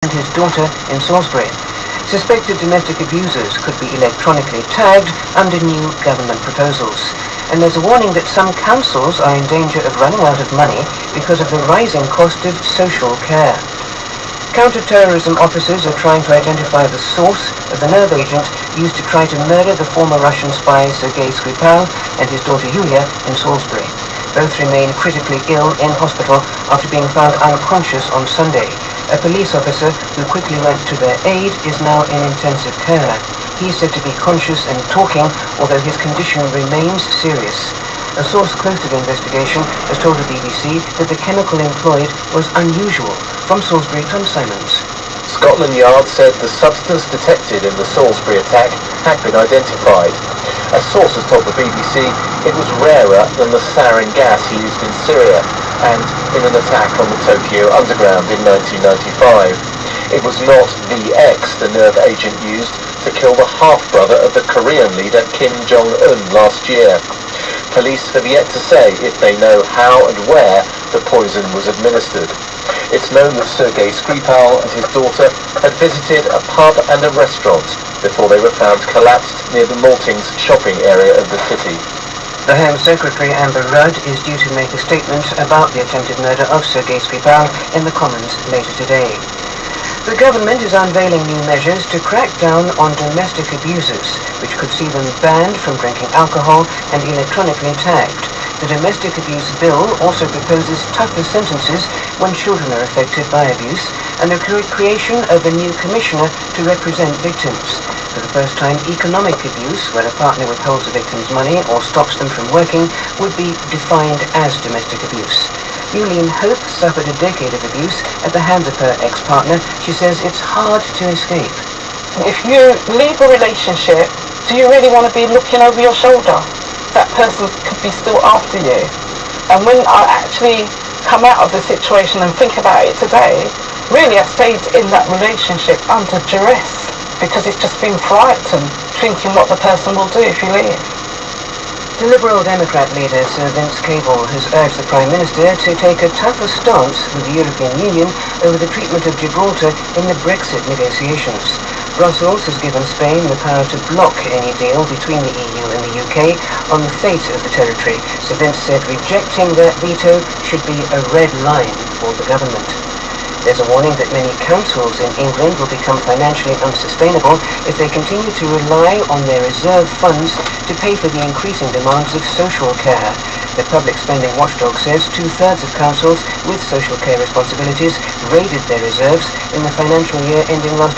and his daughter in Salisbury. Suspected domestic abusers could be electronically tagged under new government proposals. And there's a warning that some councils are in danger of running out of money because of the rising cost of social care. Counter-terrorism officers are trying to identify the source of the nerve agent used to try to murder the former Russian spy Sergei Skripal and his daughter Yulia in Salisbury. Both remain critically ill in hospital after being found unconscious on Sunday. A police officer who quickly went to their aid is now in intensive care. He is said to be conscious and talking, although his condition remains serious. A source close to the investigation has told the BBC that the chemical employed was unusual. From Salisbury, Tom Simons. Scotland Yard said the substance detected in the Salisbury attack had been identified. A source has told the BBC it was rarer than the sarin gas used in Syria and in an attack on the Tokyo Underground in 1995. It was not VX, the nerve agent used to kill the half-brother of the Korean leader Kim Jong-un last year. Police have yet to say if they know how and where the poison was administered. It's known that Sergei Skripal and his daughter had visited a pub and a restaurant before they were found collapsed near the Maltings shopping area of the city. The Home Secretary Amber Rudd is due to make a statement about the attempted murder of Sergei Skripal in the Commons later today. The government is unveiling new measures to crack down on domestic abusers, which could see them banned from drinking alcohol and electronically tagged. The Domestic Abuse Bill also proposes tougher sentences when children are affected by abuse and the creation of a new commissioner to represent victims. For the first time, economic abuse, where a partner withholds a victim's money or stops them from working, would be defined as domestic abuse. Newleen Hope suffered a decade of abuse at the hands of her ex-partner. She says it's hard to escape. If you leave a relationship, do you really want to be looking over your shoulder? That person could be still after you. And when I actually come out of the situation and think about it today, really I stayed in that relationship under duress because it's just been frightened, thinking what the person will do if you leave. The Liberal Democrat leader, Sir Vince Cable, has urged the Prime Minister to take a tougher stance with the European Union over the treatment of Gibraltar in the Brexit negotiations. Brussels has given Spain the power to block any deal between the EU and the UK on the fate of the territory. Sir Vince said rejecting that veto should be a red line for the government. There's a warning that many councils in England will become financially unsustainable if they continue to rely on their reserve funds to pay for the increasing demands of social care. The public spending watchdog says 2/3 of councils with social care responsibilities raided their reserves in the financial year ending last